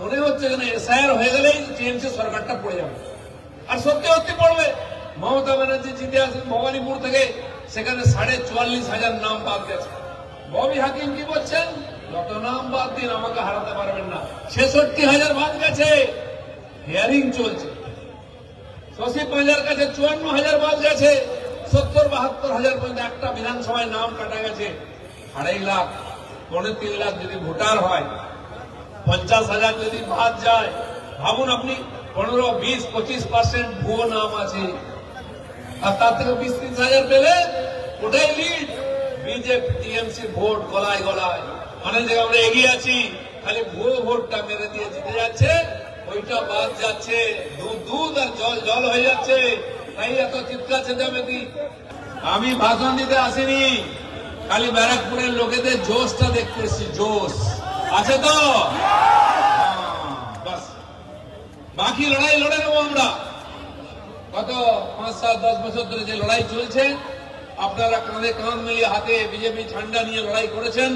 মনে হচ্ছে যেন এসআইআর হয়ে গেলেই টিএমসি সরকারটা পড়ে যাবে। আর সত্যি সত্যি পড়বে। মমতা ব্যানার্জি জিতে আসেন ভবানীপুর থেকে, সেখানে 44,500 নাম বাদ গেছে। ববি হাকিম কি বলছেন, যত নাম বাদ দিন আমাকে হারাতে পারবেন না। 66,000 বাদ গেছে, হিয়ারিং চলছে। শশী পাঁজার কাছে 54,000 বাদ গেছে, 70-72,000 পর্যন্ত একটা বিধানসভায় নাম কাটা গেছে। 2.5 লাখ 3.5 লাখ যদি ভোটার হয়, 50,000 যদি বাদ যায়, ভাবুন আপনি 15-20-25% ভুয়ো নাম আছে। আর তার থেকে 20-30,000 পেলে ওটাই লিড। বিজেপি টিএমসি ভোট গলায় গলায়, অনেক জায়গায় আমরা এগিয়ে আছি, খালি ভুয়ো ভোটটা মেরে দিয়ে জিতে যাচ্ছে, ওইটা বাদ যাচ্ছে, দুধ আর জল জল হয়ে যাচ্ছে। তাই এত চিৎকার চেঁচামেচি। আমি ভাষণ দিতে আসিনি, খালি ব্যারাকপুরের লোকেদের জোশটা দেখতে এসেছি। জোশ আছে তো, বাস। বাকি লড়াই লড়ে নেবো আমরা। গত 5-7-10 বছর ধরে যে লড়াই চলছে, আপনারা কাঁধে কাঁধ মিলিয়ে হাতে বিজেপি ঝান্ডা নিয়ে লড়াই করেছেন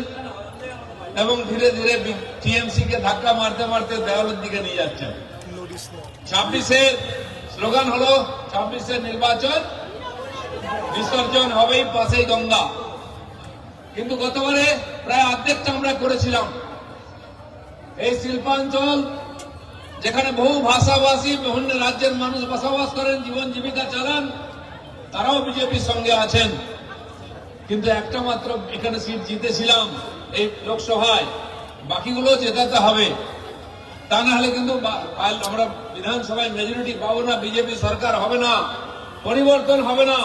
এবং ধীরে ধীরে টিএমসি কে ধাক্কা মারতে মারতে দেওয়ালের দিকে নিয়ে যাচ্ছেন। 26-এর স্লোগান হলো 26-এর নির্বাচন, বিসর্জন হবেই পাশেই গঙ্গা। কিন্তু গতবারে প্রায় অর্ধেকটা আমরা করেছিলাম। এই শিল্পাঞ্চল, যেখানে বহু ভাষাভাষী বিভিন্ন রাজ্যের মানুষ বসবাস করেন, জীবন জীবিকা চালান, তারাও বিজেপির সঙ্গে আছেন। কিন্তু একটা মাত্র এখানে সিট জিতেছিলাম এই লোকসভায়, বাকিগুলো জেতাতে হবে। তা না হলে কিন্তু আমরা বিধানসভায় মেজরিটি পাবো না, বিজেপি সরকার হবে না, পরিবর্তন হবে না।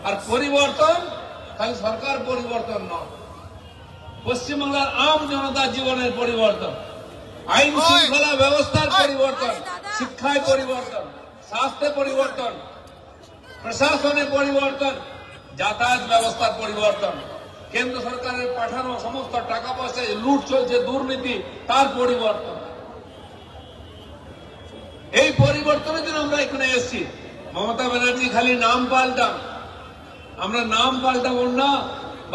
আর পরিবর্তন খালি সরকার পরিবর্তন নয়, পশ্চিমবাংলার আম জনতার জীবনের পরিবর্তন, আইন শৃঙ্খলা ব্যবস্থার পরিবর্তন, শিক্ষায় পরিবর্তন, স্বাস্থ্যে পরিবর্তন, প্রশাসনে পরিবর্তন, যাতায়াত ব্যবস্থার পরিবর্তন, কেন্দ্র সরকারের পাঠানো সমস্ত টাকা পয়সায় লুট চলছে, দুর্নীতি, তার পরিবর্তন। এই পরিবর্তনের জন্য আমরা এখানে এসেছি। মমতা ব্যানার্জি খালি নাম পাল্টান, আমরা নাম পাল্টাবো না,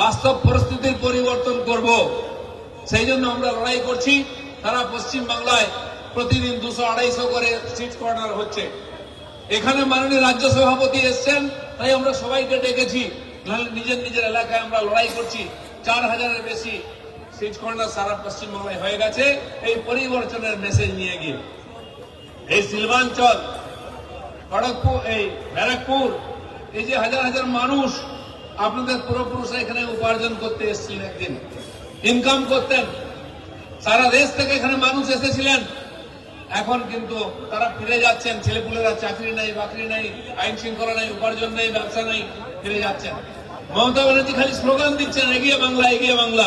বাস্তব পরিস্থিতির পরিবর্তন করব। সেই জন্য আমরা লড়াই করছি। সারা পশ্চিম বাংলায় প্রতিদিন 200-250 করে সিট কর্নার হচ্ছে। এখানে মাননীয় রাজ্য সভাপতি এসছেন, তাই আমরা সবাইকে ডেকেছি। নিজের নিজের এলাকায় আমরা লড়াই করছি। 4,000-এর বেশি সিট কর্নার সারা পশ্চিম বাংলায় হয়ে গেছে, এই পরিবর্তনের মেসেজ নিয়ে গিয়ে। এই শিল্পাঞ্চল, খড়গপুর, এই ব্যারাকপুর, এই যে হাজার হাজার মানুষ, আপনাদের পূর্বপুরুষরা এখানে উপার্জন করতে এসেছিলেন, একদিন ইনকাম করতেন, সারা দেশ থেকে এখানে মানুষ এসেছিলেন। এখন কিন্তু তারা ফিরে যাচ্ছেন, ছেলেপুলেরা চাকরি নাই, বাকরি নাই, আইন শৃঙ্খলা নাই, উপার্জন নেই, ব্যবসা নেই, ফিরে যাচ্ছেন। মমতা ব্যানার্জি খালি স্লোগান দিচ্ছেন, এগিয়ে বাংলা, এগিয়ে বাংলা।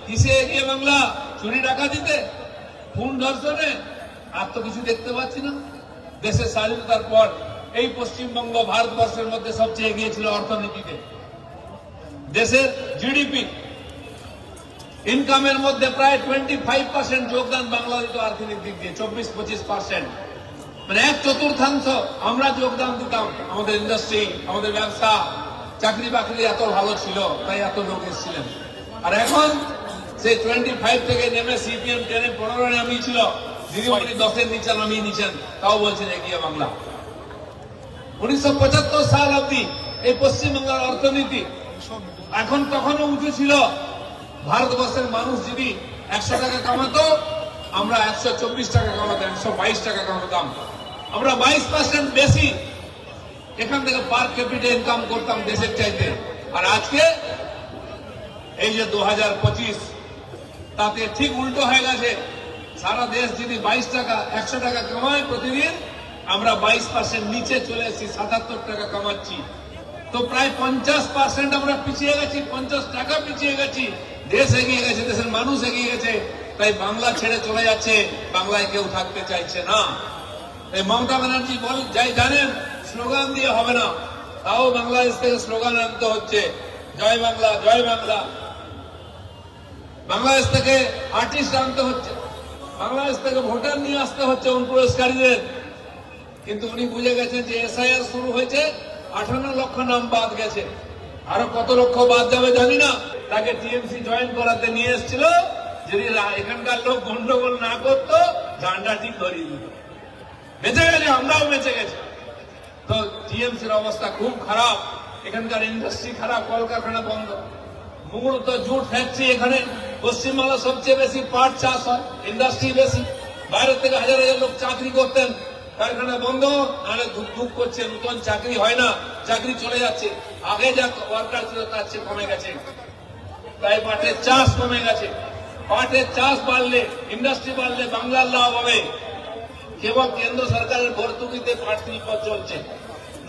কিসে এগিয়ে বাংলা? চুরি ডাকাতিতে, খুন ধর্ষণে? আর তো কিছু দেখতে পাচ্ছি না। দেশের স্বাধীনতার পর এই পশ্চিমবঙ্গ ভারতবর্ষের মধ্যে সবচেয়ে এগিয়ে ছিল অর্থনীতিতে। দেশের জিডিপি ইনকামের মধ্যে প্রায় 25% যোগদান বাংলা দিত আর্থিক দিক দিয়ে, 24-25%, মানে 1/4 আমরা যোগদান দিতাম। আমাদের ইন্ডাস্ট্রি, আমাদের ব্যবসা, চাকরি বাকরি এত ভালো ছিল, তাই এত লোক এসেছিলেন। আর এখন সেই 25 থেকে নেমে সিপিএম 10-15 নামিয়েছিল, দিদিমণি 10-এর নিচে নামিয়ে নিচ্ছেন, তাও বলছেন এগিয়ে বাংলা। 1975 সাল অব্দি এই পশ্চিমবাংলার অর্থনীতি এখন তখনও উঁচু ছিল। ভারতবর্ষের মানুষ যদি 100 টাকা কামাতো, আমরা 124 টাকা কামাতাম, 122 টাকা কামাতাম। আমরা 22% বেশি এখান থেকে পার ক্যাপিটা ইনকাম করতাম দেশের চাইতে। আর আজকে এই যে 2025, তাতে ঠিক উল্টো হয়ে গেছে। সারা দেশ যদি 22 টাকা 100 টাকা কামায় প্রতিদিন, আমরা 22% নিচে চলে এসেছি, 77 টাকা কামাচ্ছি। তো প্রায় 50% আমরা পিছিয়ে গেছি, 50 টাকা পিছিয়ে গেছি। দেশ এগিয়ে গেছে, দেশের মানুষ এগিয়ে গেছে, তাই বাংলা ছেড়ে চলে যাচ্ছে, বাংলায় কেউ থাকতে চাইছে না। এই মমতা ব্যানার্জি যাই জানেন, স্লোগান দিয়ে হবে না, তাও বাংলাদেশ থেকে স্লোগান আনতে হচ্ছে, জয় বাংলা, জয় বাংলা। বাংলাদেশ থেকে আর্টিস্ট আনতে হচ্ছে, বাংলাদেশ থেকে ভোটার নিয়ে আসতে হচ্ছে অনুপ্রবেশকারীদের। কিন্তু উনি বুঝে গেছেন যে এসআইআর শুরু হয়েছে, 58 লক্ষ নাম বাদ গেছে, আরো কত লক্ষ বাদ যাবে জানি না। তাকে টিএমসি জয়েন করাতে নিয়ে এসেছিল, যদি এখানকার লোক গন্ডগোল না করতো ঝান্ডা ঠিক ধরিয়ে দিল। বেঁচে গেছে, আমরাও বেঁচে গেছি। তো টিএমসির অবস্থা খুব খারাপ, এখানকার ইন্ডাস্ট্রি খারাপ, কলকারখানা বন্ধ। মূলত জুট ফ্যাক্টরি এখানে পশ্চিমবাংলা সবচেয়ে বেশি পাট চাষ হয়, ইন্ডাস্ট্রি বেশি। বাইরের থেকে হাজার হাজার লোক চাকরি করতেন, কারখানা বন্ধ, নাহলে ধুক ধুক করছে, নতুন চাকরি হয় না, চাকরি চলে যাচ্ছে। আগে যা ওয়ার্কার ছিল তার চেয়ে কমে গেছে, তাই পাটের চাষ কমে গেছে। পাটের চাষ বাড়লে, ইন্ডাস্ট্রি বাড়লে বাংলার লাভ হবে। কেবল কেন্দ্র সরকারের ভর্তুকিতে পাট শিল্প চলছে।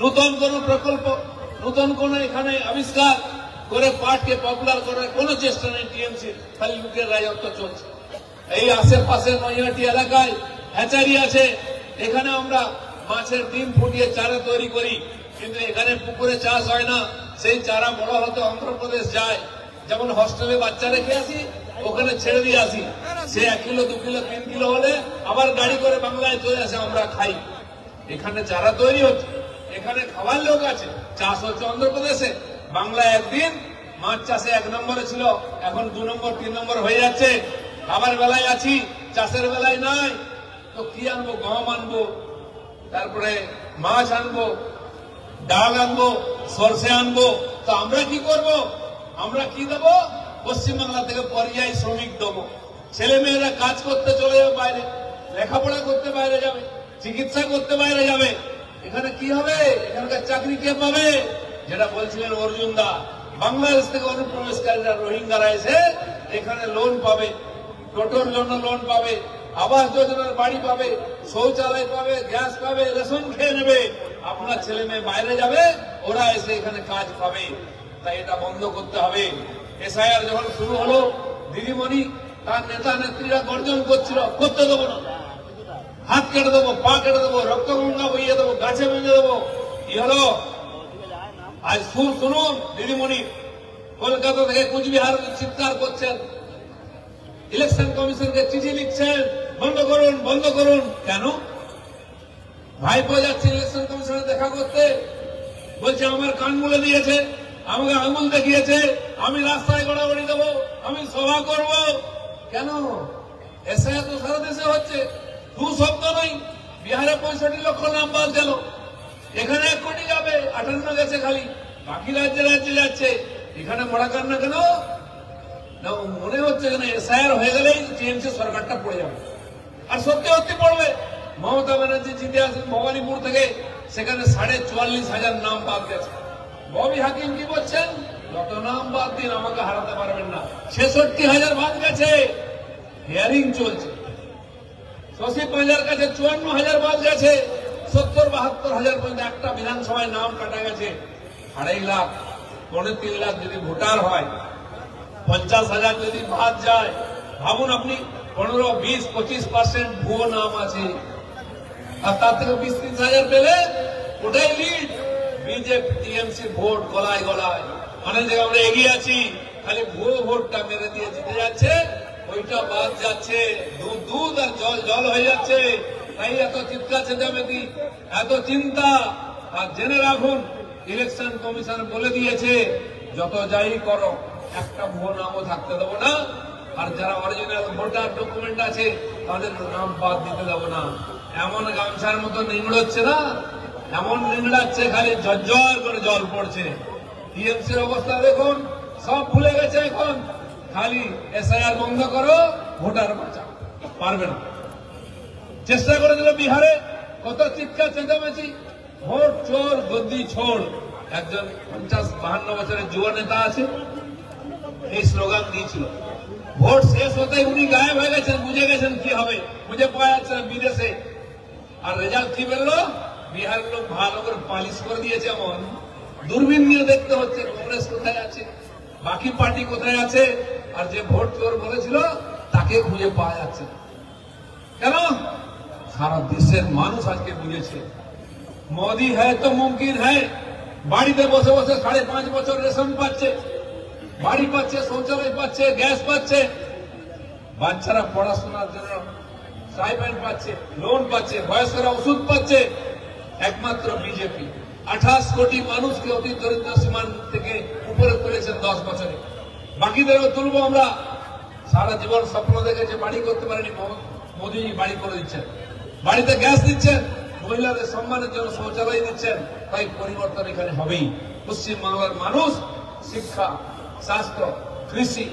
নতুন কোন প্রকল্প, নতুন কোন এখানে আবিষ্কার করে পাটকে পপুলার করার কোন চেষ্টা নেই টিএমসি, খালি লুকের রাজত্ব চলছে। এই আশেপাশে নৈহাটি এলাকায় হ্যাচারি আছে, এখানে আমরা মাছের ডিম ফুটিয়ে চারা তৈরি করি, কিন্তু এখানে পুকুরে চাষ হয় না। সেই চারা বড় হতে অন্ধ্রপ্রদেশ যায়, যেমন হস্টেলে বাচ্চা রেখে আসি, ওখানে ছেড়ে দিয়ে আসি, সে 1 কিলো 2 কিলো 3 কিলো হলে আবার গাড়ি করে বাংলায় চলে আসে, আমরা খাই। এখানে চারা তৈরি হচ্ছে, এখানে খাওয়ার লোক আছে, চাষ হচ্ছে অন্ধ্রপ্রদেশে। বাংলায় একদিন মাছ চাষে 1 নম্বরে ছিল, এখন 2 নম্বর 3 নম্বর হয়ে যাচ্ছে। খাবার বেলায় আছি, চাষের বেলায় নাই। তো কি আনবো? গম আনবো, তারপরে মাছ আনবো, ডাল আনবো, সরষে আনবো। তো আমরা কি করব? আমরা কি দেবো? পশ্চিমবাংলা থেকে পরিযায়ী শ্রমিক দেবো। ছেলে মেয়েরা কাজ করতে চলে যাবে বাইরে, লেখাপড়া করতে বাইরে যাবে, চিকিৎসা করতে বাইরে যাবে। এখানে কি হবে? এখানকার চাকরি কে পাবে? যেটা বলছিলেন অর্জুন দা, বাংলাদেশ থেকে অনুপ্রবেশকারীরা, রোহিঙ্গারা এসে এখানে লোন পাবে, টোটোর জন্য লোন পাবে, আবাস যোজনার বাড়ি পাবে, শৌচালয় পাবে, গ্যাস পাবে, রেশন খেয়ে নেবে। আপনার ছেলে মেয়ে বাইরে যাবে, ওরা এসে এখানে কাজ পাবে। তাই এটা বন্ধ করতে হবে। এসআইআর যখন শুরু হলো, দিদিমণি তার নেতা নেত্রীরা গর্জন করছিল, করতে দেবো না, হাত কেটে দেবো, পা কেটে দেবো, রক্ত গঙ্গা বইয়ে দেবো, গাছে বেঁধে দেবো। কি হলো? আজ সুর শুনুন, দিদিমণি কলকাতা থেকে কুচবিহার চিৎকার করছেন, ইলেকশন কমিশনকে চিঠি লিখছেন, বন্ধ করুন, বন্ধ করুন। কেন? ভাইপো যাচ্ছে ইলেকশন কমিশনে দেখা করতে, বলছে আমার কান মুলে দিয়েছে, আমাকে আঙুল দেখিয়েছে, আমি রাস্তায় গড়াগড়ি দেবো, আমি সভা করব। কেন? এসআইআর তো সারা দেশে হচ্ছে, 2 সপ্তাহ নয়, বিহারে 65 লক্ষ নাম বাদ গেল, এখানে 1 কোটি যাবে, 58 গেছে খালি, বাকি রাজ্যে রাজ্যে যাচ্ছে। এখানে মরা কান না কেন? না, মনে হচ্ছে যেন এসআইআর হয়ে গেলেই টিএমসি সরকারটা পড়ে যাবে। আর সত্যি সত্যি পড়বে। মমতা ব্যানার্জি জিতে আসেন ভবানীপুর থেকে, সেখানে 44,500 নাম বাদ গেছে। ববি হাকিম কি বলছেন? যত নাম বাদ দিন, আমাকে হারাতে পারবেন না। 66,000 বাদ গেছে, হিয়ারিং চলছে। শশী পাঁজার কাছে 54,000 বাদ গেছে, 70-72,000 পর্যন্ত একটা বিধানসভায় নাম কাটা গেছে। 2.5 লাখ, 3.5 লাখ যদি ভোটার হয়, 50,000 যদি বাদ যায়, ভাবুন আপনি, 15-20-25% ভুয়ো নাম আছে। আর তার থেকে 20-30,000 পেলে ওটাই লিড। বিজেপি টিএমসি ভোট গলায় গলায়, অনেক জায়গায় আমরা এগিয়ে আছি, খালি ভুয়ো ভোটটা মেরে দিয়ে জিতে যাচ্ছে, ওইটা বাদ যাচ্ছে, দুধ দুধ আর জল জল হয়ে যাচ্ছে। তাই এত চিৎকার চেঁচামেচি, এত চিন্তা। আর জেনে রাখুন, ইলেকশন কমিশন বলে দিয়েছে, যত যাই করো, একটা ভুয়ো নামও থাকতে দেবো না। আর যারা অরিজিনাল ভোটার ডকুমেন্ট আছে, তাদের নাম বাদ দিতে দেবো না। এমন গামছার মতো নিংড়চ্ছে না, এমন নিংড়াচ্ছে, খালি ঝরঝর করে জল পড়ছে। টিএমসির অবস্থা দেখুন, সব ভুলে গেছে এখন, খালি এসআইআর বন্ধ করো, ভোটার বাঁচাও। পারবে না। চেষ্টা করেছিল বিহারে, কত চিৎকার চেঁচামেচি, ভোট চোর গদ্দি ছোড়। একজন 50-52 বছরের যুব নেতা আছে, এই স্লোগান দিয়েছিল। ভোট শেষ হতে উনি গায়েব হয়ে গেছেন, বুঝে গেছেন কি হবে, বুঝে পাওয়া যাচ্ছে না বিদেশে। আর রেজাল্ট কি বেরোলো? বিহারের লোক ভালো করে পালিশ করে দিয়েছে। এমন দূরবীন নিয়ে দেখতে হচ্ছে কংগ্রেস কোথায় আছে, বাকি পার্টি কোথায় আছে। আর যে ভোট চোর বলেছিল, তাকে খুঁজে পাওয়া যাচ্ছে না। কেন? সারা দেশের মানুষ আজকে বুঝেছে, মোদি হ্যায় তো মুমকিন হ্যায়। বাড়িতে বসে বসে 5.5 বছর রেশন পাচ্ছে, বাড়ি পাচ্ছে, শৌচালয় পাচ্ছে, গ্যাস পাচ্ছে, বাচ্চারা পড়াশোনার জন্য স্টাইপেন্ড পাচ্ছে, লোন পাচ্ছে, বয়স্করা ওষুধ পাচ্ছে। একমাত্র বিজেপি 28 কোটি মানুষকে অতি দরিদ্র সীমার থেকে উপরে তুলেছেন 10 বছরে। বাকিদেরও তুলবো আমরা। সারা জীবন স্বপ্ন দেখেছে, বাড়ি করতে পারেনি মোদীজি বাড়ি করে দিচ্ছেন, বাড়িতে গ্যাস দিচ্ছেন, মহিলাদের সম্মানের জন্য শৌচালয় দিচ্ছেন। তাই পরিবর্তন এখানে হবেই। পশ্চিমবাংলার মানুষ শিক্ষা, স্বাস্থ্য, কৃষি,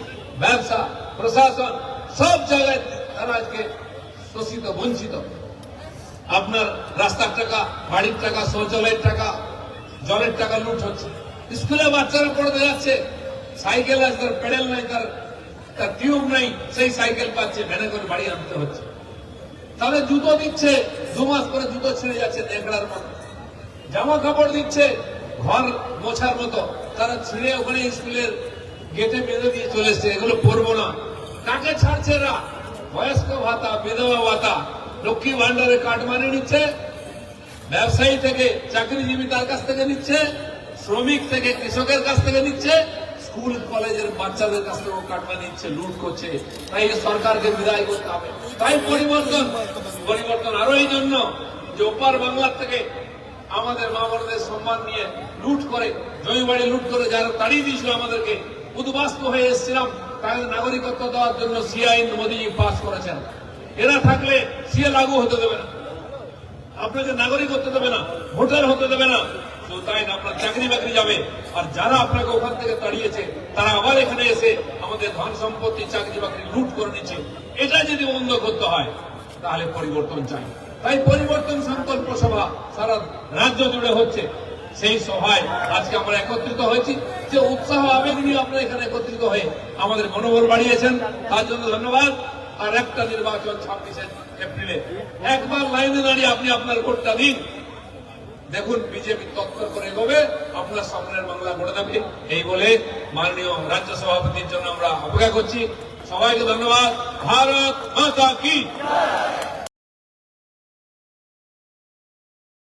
ব্যবসা, প্রশাসন সব জায়গায় তারা আজকে শোষিত, বঞ্চিত। আপনার রাস্তার টাকা, বাড়ির টাকা, শৌচালয়ের টাকা, জলের টাকা লুট হচ্ছে। স্কুলে বাচ্চারা পড়তে যাচ্ছে, সাইকেল আছে, তার পেডেল নাই, তার টিউব নাই, সেই সাইকেল পাচ্ছে, ভ্যানে করে বাড়ি আনতে হচ্ছে। তাহলে জুতো দিচ্ছে, 2 মাস পরে জুতো ছিঁড়ে যাচ্ছে নেকড়ার মতো। জামা কাপড় দিচ্ছে ঘর মোছার মতো, তারা ছিঁড়ে ওখানে স্কুলের গেটে বেঁধে দিয়ে চলে এসছে, এগুলো পরবো না। কাকে ছাড়ছে এরা? বয়স্ক ভাতা, বিধবা ভাতা, লক্ষ্মী ভান্ডারে কার্ড মানে নিচ্ছে, ব্যবসায়ী থেকে চাকরিজীবী তার কাছ থেকে নিচ্ছে, শ্রমিক থেকে কৃষকের কাছ থেকে নিচ্ছে, স্কুল কলেজের বাচ্চাদের কাছ থেকে কাটমা নিচ্ছে, লুট করছে। তাই এই সরকারকে বিদায় করতে হবে। তাই পরিবর্তন আরো এই জন্য যে ওপার বাংলার থেকে আমাদের মা বোনদের সম্মান নিয়ে লুট করে, জমি বাড়ি লুট করে যারা তাড়িয়ে দিয়েছিল আমাদেরকে, উদ্বাস্তু হয়ে এসেছিলাম, তাদের নাগরিকত্ব দেওয়ার জন্য সিএ আইন মোদীজি পাস করেছেন। এরা থাকলে সিএ লাগু হতে দেবে না, আপনাকে নাগরিকত্ব দেবে না, ভোটার হতে দেবে না। তাই না আপনার চাকরি বাকরি যাবে। আর যারা আপনাকে ওখান থেকে তাড়িয়েছে তারা আবার এখানে এসে আমাদের ধন সম্পত্তি, চাকরি বাকরি লুট করে নিচ্ছে। এটা যদি বন্ধ করতে হয় তাহলে পরিবর্তন চাই। তাই পরিবর্তন সংকল্প সভা সারা রাজ্য জুড়ে হচ্ছে। সেই সভায় আজকে আমরা একত্রিত হয়েছি। যে উৎসাহ আবেগ নিয়ে আপনারা এখানে একত্রিত হয়ে আমাদের মনোবল বাড়িয়েছেন, তার জন্য ধন্যবাদ। আর একটা নির্বাচন 26 এপ্রিলে একবার লাইনে দাঁড়িয়ে আপনি আপনার ভোটটা দিন। দেখুন বিজেপি তৎপর করে এগোবে, আপনার স্বপ্নের বাংলা গড়ে দেবে। এই বলে মাননীয় রাজ্য সভাপতির জন্য আমরা অপেক্ষা করছি। সবাইকে ধন্যবাদ। ভারত মাতা কি।